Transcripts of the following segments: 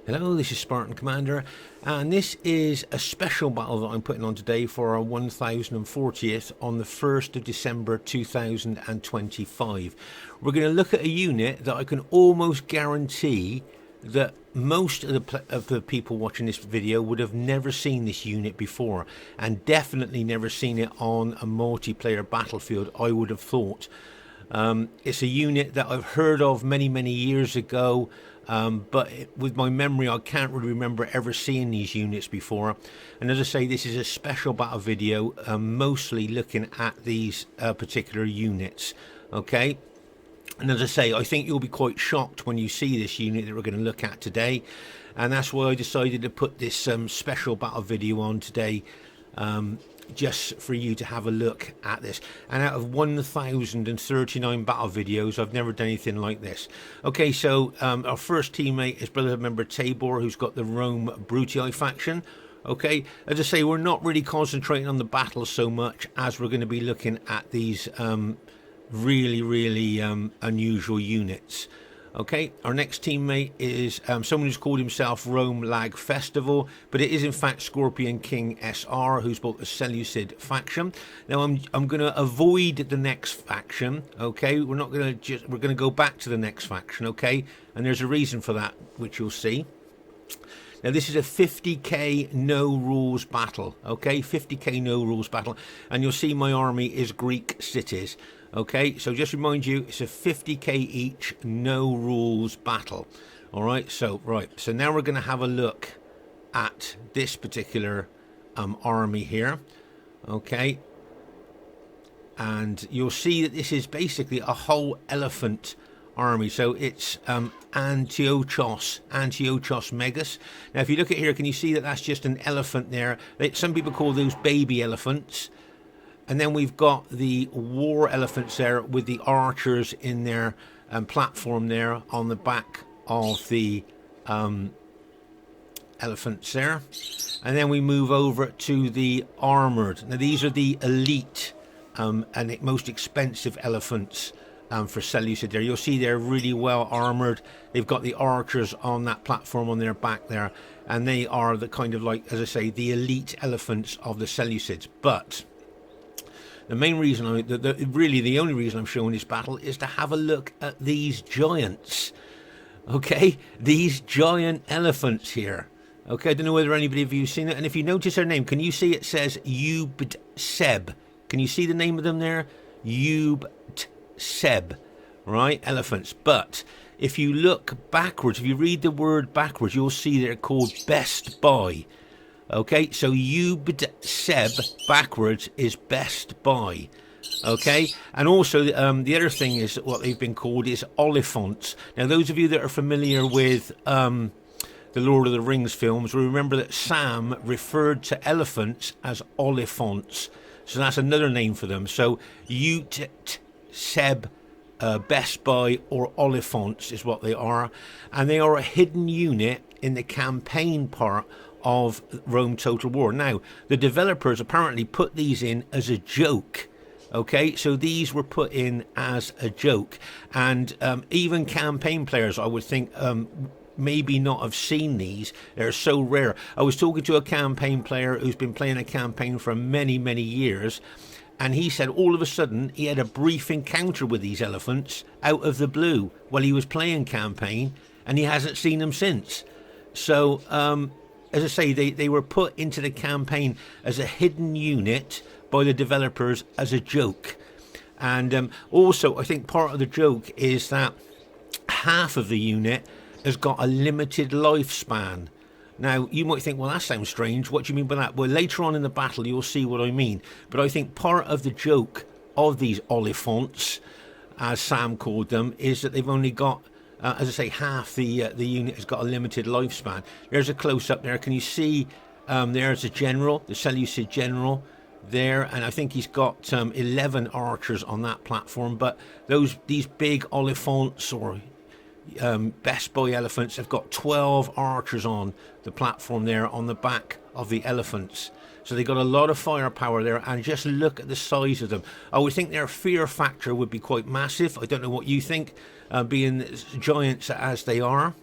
Hello, this is Spartan Commander, and this is a special battle that I'm putting on today for our 1040th on the 1st of December 2025. We're going to look at a unit that I can almost guarantee that most of the people watching this video would have never seen this unit before, and definitely never seen it on a multiplayer battlefield, I would have thought. It's a unit that I've heard of many years ago, but with my memory I can't really remember ever seeing these units before. And as I say, this is a special battle video, mostly looking at these particular units. Okay, and as I say, I think you'll be quite shocked when you see this unit that we're going to look at today, and that's why I decided to put this special battle video on today, just for you to have a look at this. And out of 1039 battle videos, I've never done anything like this. Okay, so our first teammate is brother member Tabor, who's got the Rome Brutii faction. Okay, as I say, we're not really concentrating on the battle so much as we're going to be looking at these really unusual units. Okay, our next teammate is someone who's called himself Rome Lag Festival, but it is in fact Scorpion King SR, who's bought the Seleucid faction. Now I'm going to avoid the next faction. Okay, we're going to go back to the next faction. Okay, and there's a reason for that, which you'll see. Now this is a 50k no rules battle. Okay, 50k no rules battle, and you'll see my army is Greek cities. Okay, so just remind you, it's a 50k each, no rules battle. All right, so now we're going to have a look at this particular army here. Okay, and you'll see that this is basically a whole elephant army. So it's Antiochos Megas. Now if you look at here, can you see that that's just an elephant there? Some people call those baby elephants. And then we've got the war elephants there with the archers in their platform there on the back of the elephants there. And then we move over to the armoured. Now these are the elite and the most expensive elephants for Seleucid there. You'll see they're really well armoured. They've got the archers on that platform on their back there. And they are the kind of, like, as I say, the elite elephants of the Seleucids. But the main reason, really the only reason I'm showing this battle is to have a look at these giants. Okay, these giant elephants here. Okay, I don't know whether anybody of you have seen it. And if you notice their name, can you see it says Yubtsed? Can you see the name of them there? Yubtsed, right? Elephants. But if you look backwards, if you read the word backwards, you'll see they're called Best Buy. Okay, so Yubtsed backwards is Best Buy. Okay, and also the other thing is what they've been called is Oliphants. Now, those of you that are familiar with the Lord of the Rings films will remember that Sam referred to elephants as Oliphants. So that's another name for them. So Yubtsed Best Buy or Oliphants is what they are. And they are a hidden unit in the campaign part of Rome Total War. Now, the developers apparently put these in as a joke. Okay, so these were put in as a joke, and even campaign players, I would think, maybe not have seen these. They're so rare. I was talking to a campaign player who's been playing a campaign for many years, and he said all of a sudden he had a brief encounter with these elephants out of the blue while he was playing campaign, and he hasn't seen them since. So as I say, they were put into the campaign as a hidden unit by the developers as a joke. And also, I think part of the joke is that half of the unit has got a limited lifespan. Now, you might think, well, that sounds strange. What do you mean by that? Well, later on in the battle, you'll see what I mean. But I think part of the joke of these Oliphants, as Sam called them, is that they've only got as I say, half the unit has got a limited lifespan. There's a close-up there. Can you see there's a general, the Seleucid general there, and I think he's got 11 archers on that platform. But these big Oliphants or Best Buy elephants have got 12 archers on the platform there on the back of the elephants. So they got a lot of firepower there, and just look at the size of them. I would think their fear factor would be quite massive. I don't know what you think, being giants as they are.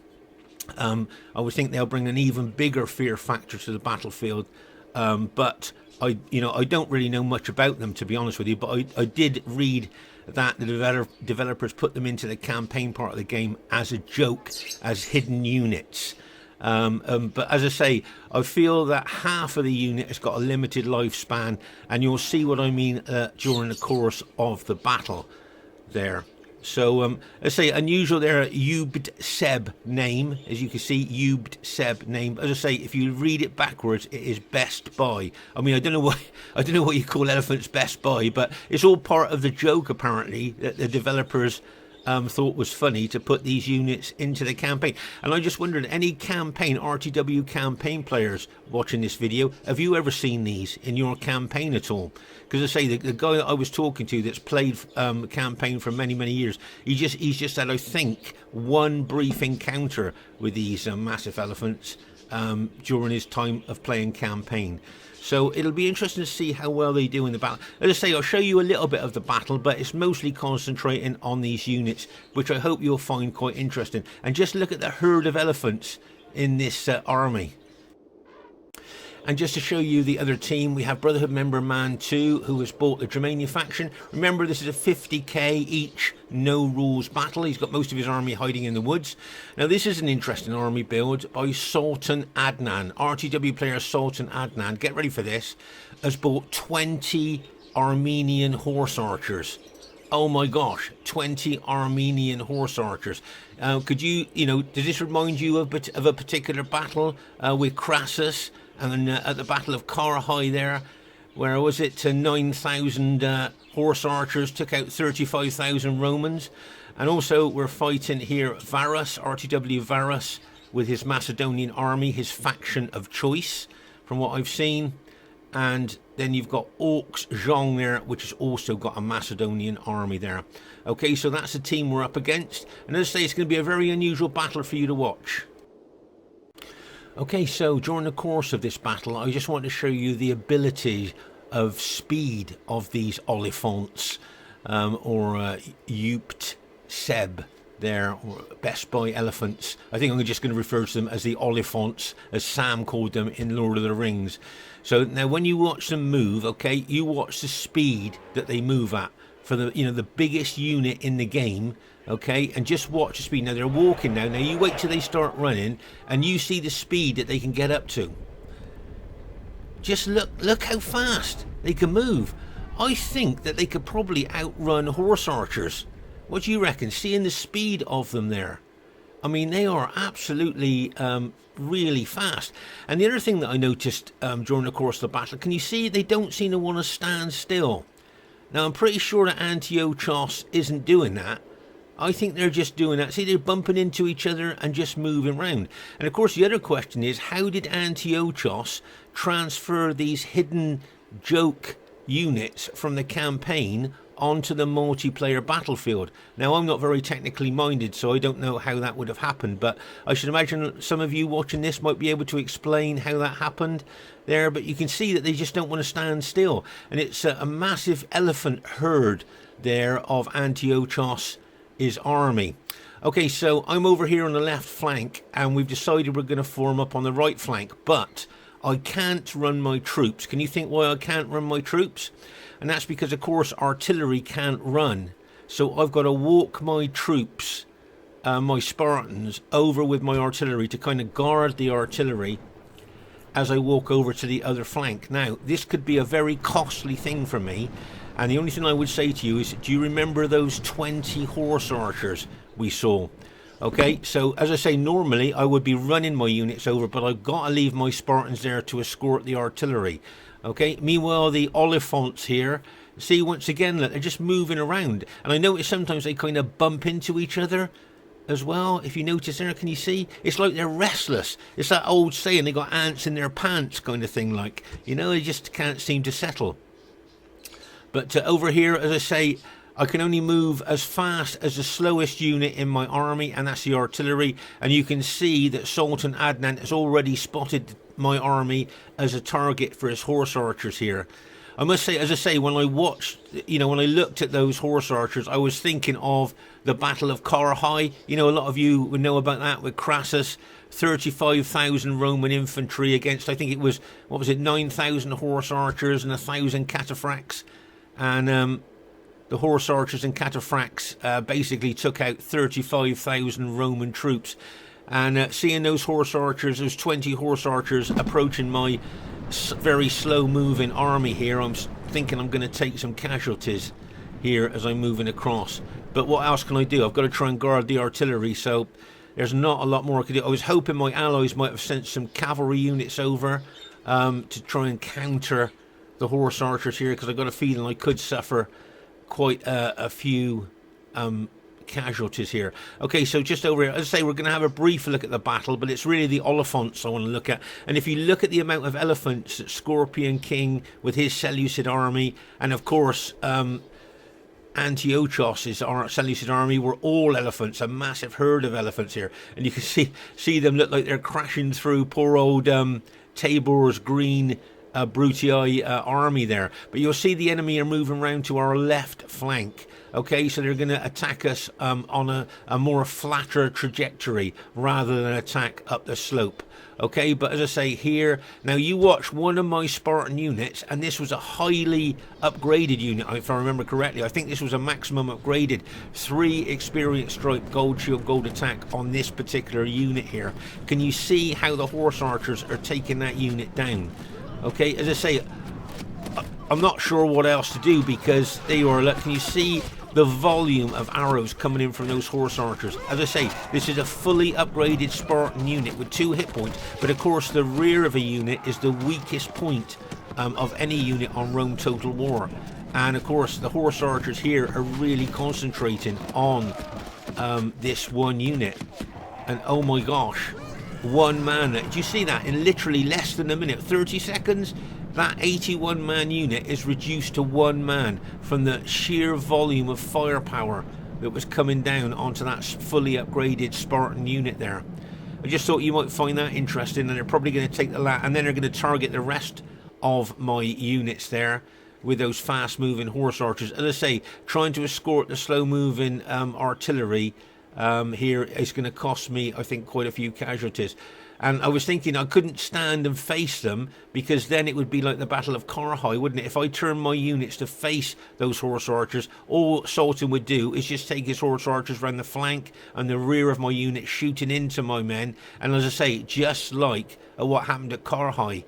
I would think they'll bring an even bigger fear factor to the battlefield. But I don't really know much about them, to be honest with you. But I did read that the developers put them into the campaign part of the game as a joke, as hidden units. But as I say, I feel that half of the unit has got a limited lifespan, and you'll see what I mean during the course of the battle there. So, let's say unusual there, Yubtsed name, as you can see, Yubtsed name. As I say, if you read it backwards, it is Best Buy. I mean, I don't know what you call Oliphants Best Buy, but it's all part of the joke apparently that the developers thought was funny to put these units into the campaign. And I just wondered, any campaign, RTW campaign players watching this video, have you ever seen these in your campaign at all? Because I say, the guy that I was talking to that's played campaign for many, many years, he's just had, I think, one brief encounter with these massive elephants during his time of playing campaign. So it'll be interesting to see how well they do in the battle. As I say, I'll show you a little bit of the battle, but it's mostly concentrating on these units, which I hope you'll find quite interesting. And just look at the herd of elephants in this army. And just to show you the other team, we have Brotherhood member Man 2, who has bought the Germania faction. Remember, this is a 50k each, no rules battle. He's got most of his army hiding in the woods. Now, this is an interesting army build by Sultan Adnan. RTW player Sultan Adnan, get ready for this, has bought 20 Armenian horse archers. Oh my gosh, 20 Armenian horse archers. Could you does this remind you of a particular battle with Crassus? And then at the Battle of Karahai there, where was it, 9,000 horse archers took out 35,000 Romans. And also we're fighting here Varus, RTW Varus, with his Macedonian army, his faction of choice, from what I've seen. And then you've got Orcs Zhong there, which has also got a Macedonian army there. Okay, so that's the team we're up against. And as I say, it's going to be a very unusual battle for you to watch. Okay, so during the course of this battle, I just want to show you the ability of speed of these Oliphants, or Yubtsed there, or Best Buy elephants. I think I'm just going to refer to them as the Oliphants, as Sam called them in Lord of the Rings. So now when you watch them move, okay, you watch the speed that they move at for the biggest unit in the game. Okay, and just watch the speed. Now they're walking now. Now you wait till they start running, and you see the speed that they can get up to. Just look how fast they can move. I think that they could probably outrun horse archers. What do you reckon? Seeing the speed of them there, I mean, they are absolutely really fast. And the other thing that I noticed during the course of the battle, can you see they don't seem to want to stand still? Now I'm pretty sure that Antiochos isn't doing that. I think they're just doing that. See, they're bumping into each other and just moving around. And of course, the other question is, how did Antiochos transfer these hidden joke units from the campaign onto the multiplayer battlefield? Now, I'm not very technically minded, so I don't know how that would have happened. But I should imagine some of you watching this might be able to explain how that happened there. But you can see that they just don't want to stand still. And it's a massive elephant herd there of Antiochos' army. Okay, so I'm over here on the left flank, and we've decided we're going to form up on the right flank, but I can't run my troops. Can you think why I can't run my troops? And that's because, of course, artillery can't run. So I've got to walk my troops, my Spartans, over with my artillery to kind of guard the artillery as I walk over to the other flank. Now, this could be a very costly thing for me. And the only thing I would say to you is, do you remember those 20 horse archers we saw? Okay, so as I say, normally I would be running my units over, but I've got to leave my Spartans there to escort the artillery. Okay, meanwhile, the Oliphants here, see, once again, look, they're just moving around. And I notice sometimes they kind of bump into each other as well. If you notice there, can you see? It's like they're restless. It's that old saying, they got ants in their pants kind of thing, like, they just can't seem to settle. But over here, as I say, I can only move as fast as the slowest unit in my army, and that's the artillery. And you can see that Sultan Adnan has already spotted my army as a target for his horse archers here. I must say, as I say, when I watched, when I looked at those horse archers, I was thinking of the Battle of Karahai. A lot of you would know about that with Crassus 35,000 Roman infantry against, I think it was, what was it, 9,000 horse archers and 1,000 cataphracts. And the horse archers and cataphracts basically took out 35,000 Roman troops. And seeing those horse archers, those 20 horse archers approaching my very slow moving army here, I'm thinking I'm going to take some casualties here as I'm moving across. But what else can I do? I've got to try and guard the artillery, so there's not a lot more I could do. I was hoping my allies might have sent some cavalry units over to try and counter the horse archers here, because I've got a feeling I could suffer quite a few casualties here. Okay, so just over here, as I say, we're going to have a brief look at the battle, but it's really the Oliphants I want to look at. And if you look at the amount of elephants that Scorpion King with his Seleucid army, and of course Antiochos' Seleucid army were all elephants, a massive herd of elephants here, and you can see them look like they're crashing through poor old Tabor's green Brutii army there. But you'll see the enemy are moving around to our left flank. Okay, so they're going to attack us on a more flatter trajectory rather than attack up the slope. Okay, but as I say here, now you watch one of my Spartan units, and this was a highly upgraded unit, if I remember correctly. I think this was a maximum upgraded 3 experience stripe gold shield gold attack on this particular unit here. Can you see how the horse archers are taking that unit down? Okay, as I say, I'm not sure what else to do, because they are, look, can you see the volume of arrows coming in from those horse archers? As I say, this is a fully upgraded Spartan unit with 2 hit points, but of course the rear of a unit is the weakest point of any unit on Rome Total War. And of course the horse archers here are really concentrating on this one unit. And oh my gosh, one man, do you see that? In literally less than a minute, 30 seconds, that 81 man unit is reduced to 1 man from the sheer volume of firepower that was coming down onto that fully upgraded Spartan unit there. I just thought you might find that interesting, and they're probably going to take the and then they're going to target the rest of my units there with those fast moving horse archers. As I say, trying to escort the slow moving artillery here is going to cost me, I think, quite a few casualties. And I was thinking I couldn't stand and face them, because then it would be like the Battle of Carhai, wouldn't it? If I turned my units to face those horse archers, all Sultan would do is just take his horse archers around the flank and the rear of my unit, shooting into my men. And as I say, just like what happened at Carhai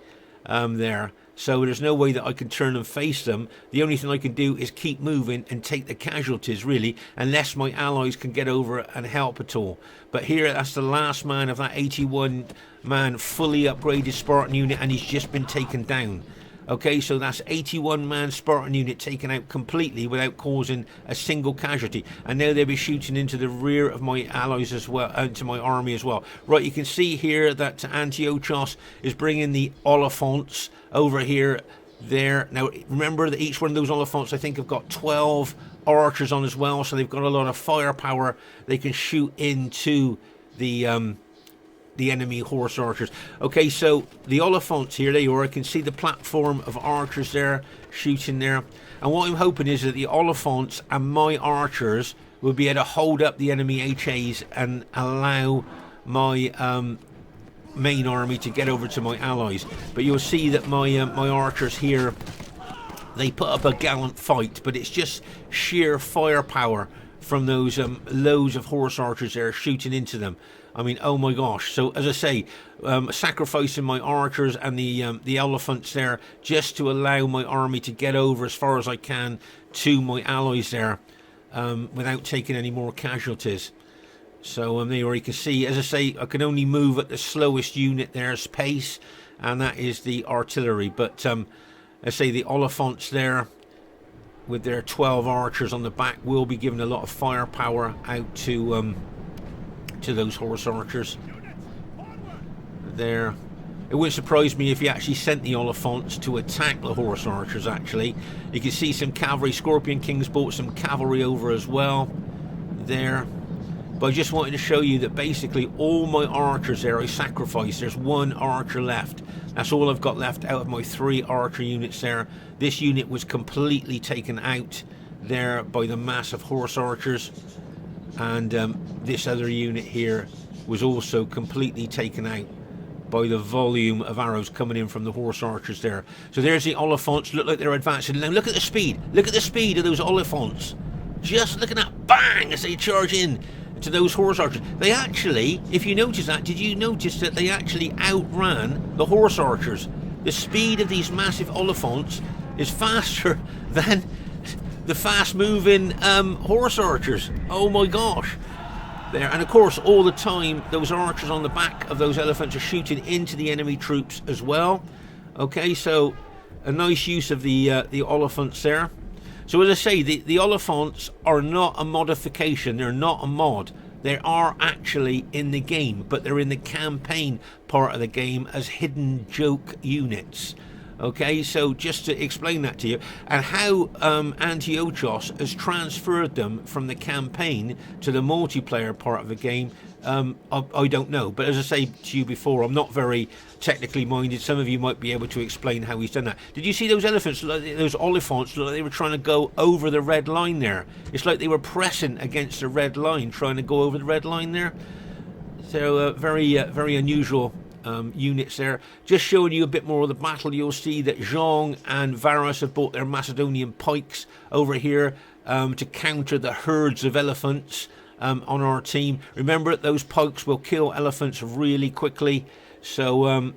there. So there's no way that I can turn and face them. The only thing I can do is keep moving and take the casualties, really, unless my allies can get over and help at all. But here, that's the last man of that 81 man fully upgraded Spartan unit, and he's just been taken down. Okay, so that's 81 man Spartan unit taken out completely without causing a single casualty. And now they'll be shooting into the rear of my allies as well, into my army as well. Right, you can see here that Antiochos is bringing the Oliphants over here, there. Now, remember that each one of those Oliphants, I think, have got 12 archers on as well, so they've got a lot of firepower. They can shoot into the enemy horse archers. Okay, so the Oliphants here, they are. I can see the platform of archers there shooting there. And what I'm hoping is that the Oliphants and my archers will be able to hold up the enemy HAs and allow my main army to get over to my allies. But you'll see that my archers here, they put up a gallant fight, but it's just sheer firepower from those loads of horse archers there shooting into them. I mean, oh my gosh. So as I say, sacrificing my archers and the elephants there just to allow my army to get over as far as I can to my allies there without taking any more casualties. So there you can see, as I say, I can only move at the slowest unit there's pace, and that is the artillery. But as I say, the Oliphants there with their 12 archers on the back will be giving a lot of firepower out to those horse archers there. It wouldn't surprise me if he actually sent the Oliphants to attack the horse archers. Actually, you can see some cavalry. Scorpion King's brought some cavalry over as well there. But I just wanted to show you that basically all my archers there I sacrificed. There's 1 archer left. That's all I've got left out of my 3 archer units there. This unit was completely taken out there by the massive horse archers. And this other unit here was also completely taken out by the volume of arrows coming in from the horse archers there. So there's the Oliphants, look like they're advancing. Now look at the speed, look at the speed of those Oliphants. Just looking at bang as they charge in to those horse archers. They actually, if you notice that, did you notice that they actually outran the horse archers? The speed of these massive Oliphants is faster than the fast moving horse archers. Oh my gosh. There, and of course all the time those archers on the back of those elephants are shooting into the enemy troops as well. Okay, so a nice use of the Oliphants there. So as I say, the Oliphants are not a modification, they're not a mod. They are actually in the game, but they're in the campaign part of the game as hidden joke units. Okay, so just to explain that to you, and how Antiochos has transferred them from the campaign to the multiplayer part of the game, I don't know. But as I say to you before, I'm not very technically minded. Some of you might be able to explain how he's done that. Did you see those elephants, those Oliphants, look like they were trying to go over the red line there? It's like they were pressing against the red line, trying to go over the red line there. So very unusual units there. Just showing you a bit more of the battle. You'll see that Zhong and Varus have brought their Macedonian pikes over here to counter the herds of elephants on our team. Remember, those pikes will kill elephants really quickly, so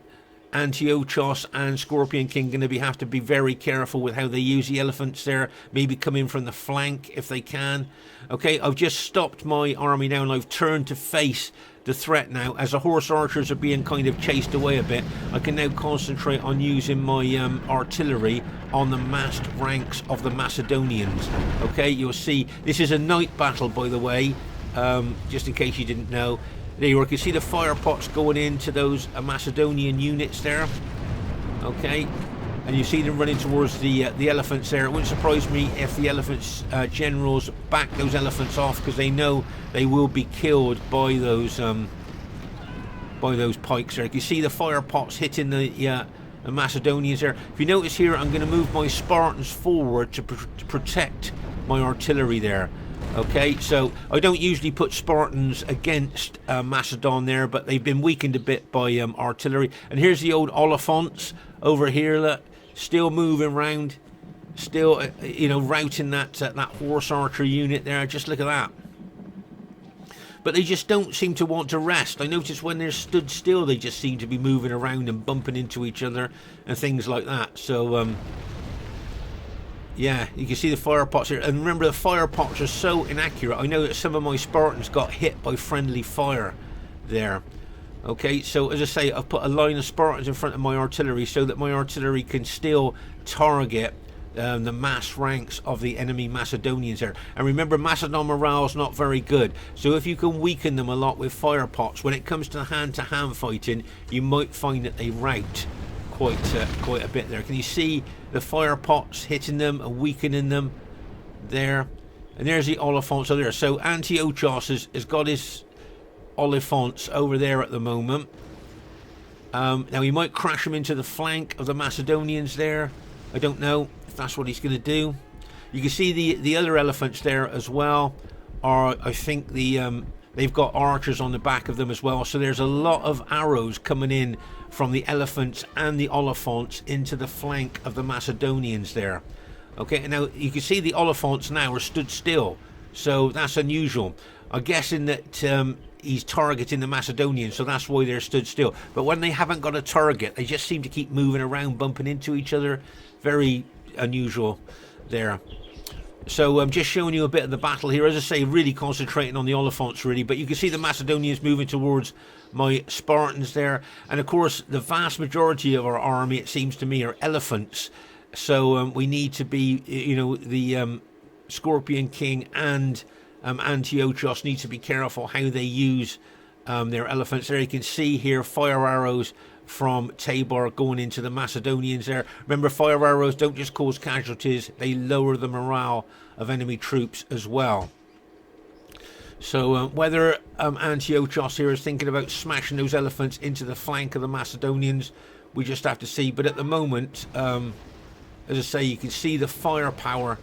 Antiochos and Scorpion King going to have to be very careful with how they use the elephants there. Maybe come in from the flank if they can. Okay, I've just stopped my army now and I've turned to face the threat now. As the horse archers are being kind of chased away a bit, I can now concentrate on using my artillery on the massed ranks of the Macedonians. Okay, you'll see this is a night battle, by the way, just in case you didn't know. There you are, you can see the fire pots going into those Macedonian units there. Okay, and you see them running towards the elephants there. It wouldn't surprise me if the elephants generals back those elephants off, because they know they will be killed by those pikes there. You can see the fire pots hitting the Macedonians there. If you notice here, I'm going to move my Spartans forward to protect my artillery there. Okay, so I don't usually put Spartans against Macedon there, but they've been weakened a bit by artillery. And here's the old Oliphants over here, look, still moving around, still routing that horse archer unit there. Just look at that. But they just don't seem to want to rest. I notice when they're stood still, they just seem to be moving around and bumping into each other and things like that. So yeah, you can see the fire pots here. And remember, the fire pots are so inaccurate. I know that some of my Spartans got hit by friendly fire there. Okay, so as I say, I've put a line of Spartans in front of my artillery so that my artillery can still target the mass ranks of the enemy Macedonians there. And remember, Macedon morale's not very good. So if you can weaken them a lot with fire pots, when it comes to hand-to-hand fighting, you might find that they rout quite a bit there. Can you see the fire pots hitting them and weakening them there? And there's the Oliphants over there. So Antiochos has got his Oliphants over there at the moment. Now he might crash them into the flank of the Macedonians there. I don't know if that's what he's going to do. You can see the other elephants there as well. Are, I think, they've got archers on the back of them as well. So there's a lot of arrows coming in from the elephants and the Oliphants into the flank of the Macedonians there. Okay, and now you can see the Oliphants now are stood still. So that's unusual. I'm guessing that he's targeting the Macedonians, so that's why they're stood still. But when they haven't got a target, they just seem to keep moving around, bumping into each other. Very unusual there. So I'm just showing you a bit of the battle here. As I say, really concentrating on the Oliphants, really. But you can see the Macedonians moving towards my Spartans there. And of course, the vast majority of our army, it seems to me, are elephants. So we need to be, the Scorpion King and Antiochos need to be careful how they use their elephants. There you can see here fire arrows from Tabor going into the Macedonians there. Remember, fire arrows don't just cause casualties, they lower the morale of enemy troops as well. So whether Antiochos here is thinking about smashing those elephants into the flank of the Macedonians, we just have to see. But at the moment, as I say, you can see the firepower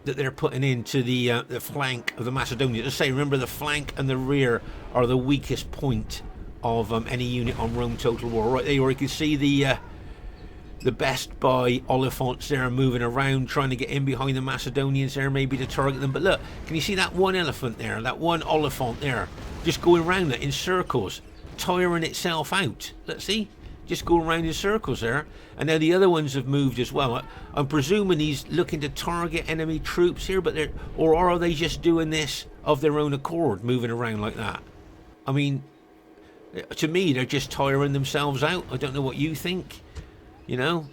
that they're putting into the flank of the Macedonians. As I say, remember the flank and the rear are the weakest point of any unit on Rome Total War. Right there, you can see the Best Buy Oliphants there moving around, trying to get in behind the Macedonians there, maybe to target them. But look, can you see that one elephant there, that one Oliphant there, just going around it in circles, tiring itself out? Let's see, just going around in circles there. And now the other ones have moved as well. I'm presuming he's looking to target enemy troops here, but or are they just doing this of their own accord, moving around like that? I mean, to me, they're just tiring themselves out. I don't know what you think, you know.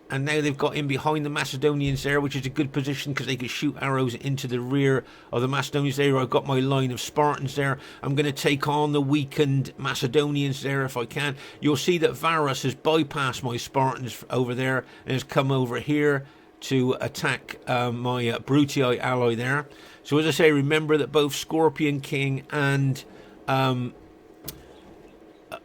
And now they've got in behind the Macedonians there, which is a good position because they can shoot arrows into the rear of the Macedonians there. I've got my line of Spartans there. I'm going to take on the weakened Macedonians there if I can. You'll see that Varus has bypassed my Spartans over there and has come over here to attack my Brutii ally there. So as I say, remember that both Scorpion King and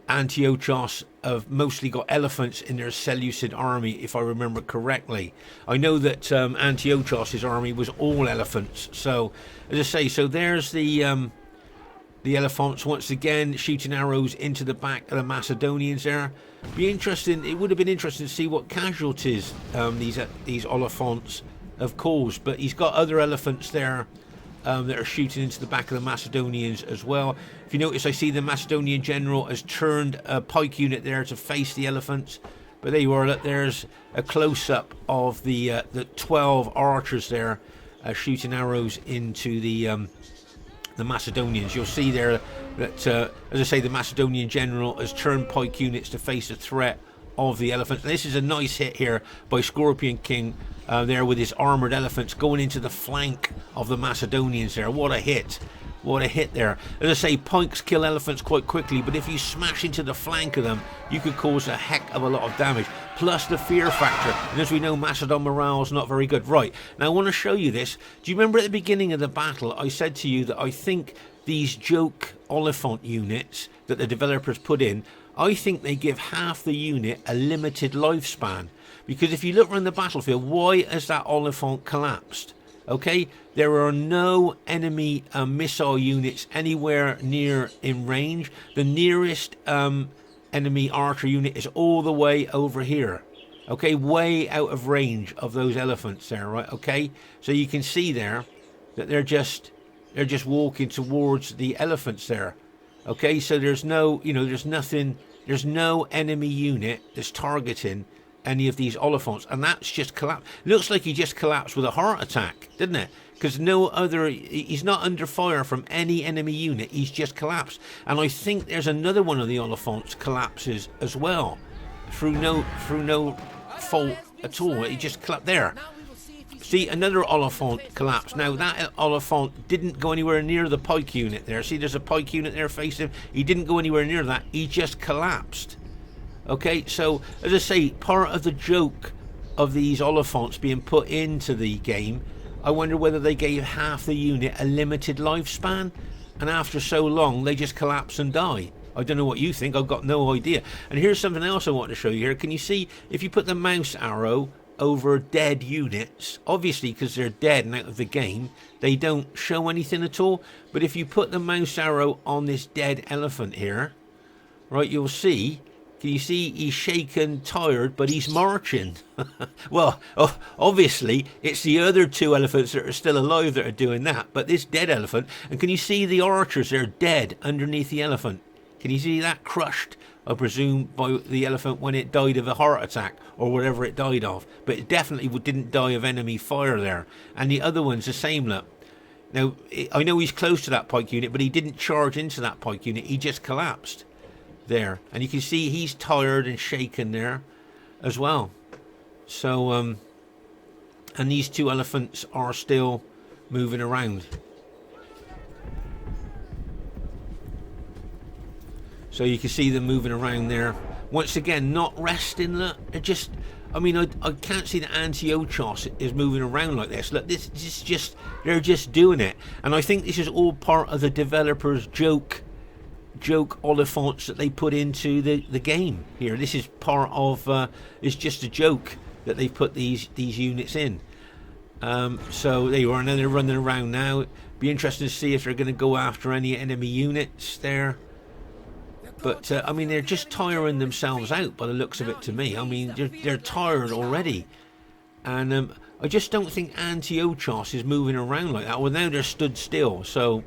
Antiochos have mostly got elephants in their Seleucid army, if I remember correctly. I know that Antiochos' army was all elephants. So, as I say, so there's the elephants once again shooting arrows into the back of the Macedonians there. Be interesting. It would have been interesting to see what casualties these Oliphants have caused. But he's got other elephants there that are shooting into the back of the Macedonians as well. If you notice, I see the Macedonian general has turned a pike unit there to face the elephants. But there you are. Look, there's a close-up of the 12 archers there shooting arrows into the Macedonians. You'll see there that, as I say, the Macedonian general has turned pike units to face the threat of the elephants. And this is a nice hit here by Scorpion King there with his armoured elephants going into the flank of the Macedonians there. What a hit. What a hit there. As I say, pikes kill elephants quite quickly, but if you smash into the flank of them, you could cause a heck of a lot of damage. Plus the fear factor. And as we know, Macedon morale is not very good. Right, now I want to show you this. Do you remember at the beginning of the battle, I said to you that I think these joke Oliphant units that the developers put in, I think they give half the unit a limited lifespan. Because if you look around the battlefield, why has that Oliphant collapsed? Okay, there are no enemy missile units anywhere near in range. The nearest enemy archer unit is all the way over here. Okay, way out of range of those elephants there, right? Okay, so you can see there that they're just walking towards the elephants there. Okay, so there's no, there's nothing, there's no enemy unit that's targeting any of these Oliphants, and that's just collapsed. Looks like he just collapsed with a heart attack, didn't it? Because he's not under fire from any enemy unit. He's just collapsed, and I think there's another one of the Oliphants collapses as well, through no fault at all. He just collapsed there. See, another Oliphant collapsed. Now that Oliphant didn't go anywhere near the pike unit there. See, there's a pike unit there facing him. He didn't go anywhere near that. He just collapsed. Okay, so as I say, part of the joke of these Oliphants being put into the game, I wonder whether they gave half the unit a limited lifespan, and after so long they just collapse and die. I don't know what you think. I've got no idea. And here's something else I want to show you here. Can you see, if you put the mouse arrow over dead units, obviously because they're dead and out of the game, they don't show anything at all. But if you put the mouse arrow on this dead elephant here, right, you'll see. Can you see he's shaken, tired, but he's marching? Well, obviously, it's the other two elephants that are still alive that are doing that. But this dead elephant, and can you see the archers? They're dead underneath the elephant. Can you see that crushed, I presume, by the elephant when it died of a heart attack or whatever it died of? But it definitely didn't die of enemy fire there. And the other one's the same, look. Now, I know he's close to that pike unit, but he didn't charge into that pike unit. He just collapsed there, and you can see he's tired and shaken there as well. So and these two elephants are still moving around. So you can see them moving around there once again, not resting. Look, they're just, I mean, I can't see that Antiochos is moving around like this. Look, this is just, they're just doing it. And I think this is all part of the developers' joke Oliphants that they put into the game here. This is part of it's just a joke that they put these units in. So there you are, and then they're running around now. Be interesting to see if they're going to go after any enemy units there. But I mean, they're just tiring themselves out by the looks of it to me. I mean, they're tired already, and I just don't think Antiochos is moving around like that. Well, now they're stood still, so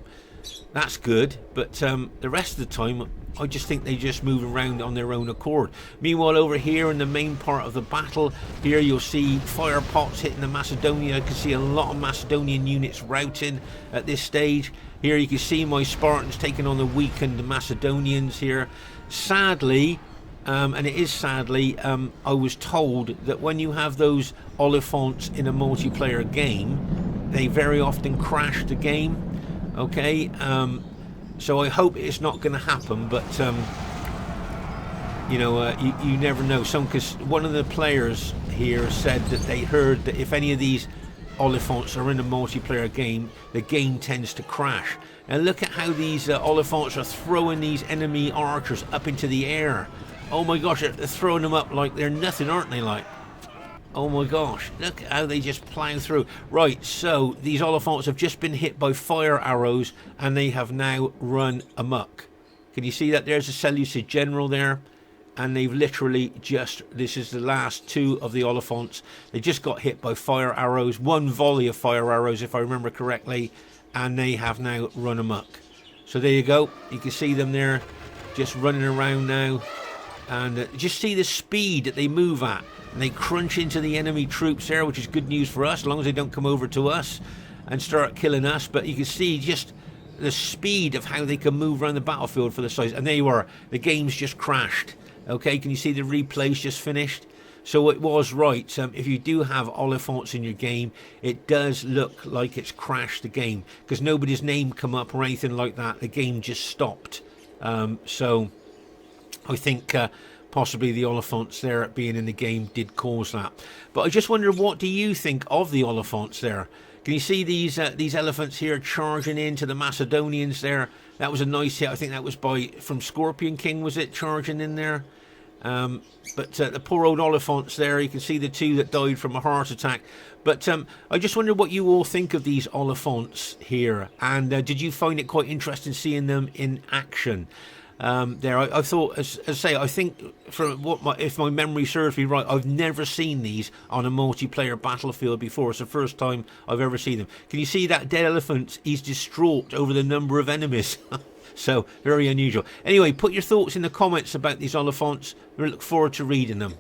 that's good. But the rest of the time, I just think they just move around on their own accord. Meanwhile, over here in the main part of the battle, here you'll see fire pots hitting the Macedonia. You can see a lot of Macedonian units routing at this stage. Here you can see my Spartans taking on the weakened Macedonians here. Sadly, and it is sadly, I was told that when you have those Oliphants in a multiplayer game, they very often crash the game. Okay, so I hope it's not going to happen, but you know, you never know. Because one of the players here said that they heard that if any of these Oliphants are in a multiplayer game, the game tends to crash. And look at how these Oliphants are throwing these enemy archers up into the air. Oh my gosh, they're throwing them up like they're nothing, aren't they? Like, oh my gosh, look how they just plow through. Right, so these Oliphants have just been hit by fire arrows and they have now run amok. Can you see that? There's a Seleucid general there, and they've literally just, this is the last two of the Oliphants. They just got hit by fire arrows, one volley of fire arrows if I remember correctly, and they have now run amok. So there you go, you can see them there just running around now, and just see the speed that they move at. And they crunch into the enemy troops there, which is good news for us, as long as they don't come over to us and start killing us. But you can see just the speed of how they can move around the battlefield for the size. And there you are, the game's just crashed. Okay, can you see the replay's just finished? So it was right. If you do have Oliphants in your game, it does look like it's crashed the game, because nobody's name come up or anything like that. The game just stopped. So I think possibly the Oliphants there being in the game did cause that. But I just wonder, what do you think of the Oliphants there? Can you see these elephants here charging into the Macedonians there? That was a nice hit. I think that was from Scorpion King, was it, charging in there? But the poor old Oliphants there, you can see the two that died from a heart attack. But I just wonder what you all think of these Oliphants here. And did you find it quite interesting seeing them in action? There, I thought, as I say, I think from if my memory serves me right, I've never seen these on a multiplayer battlefield before. It's the first time I've ever seen them. Can you see that dead elephant? He's distraught over the number of enemies. So very unusual. Anyway, put your thoughts in the comments about these Oliphants. We look forward to reading them.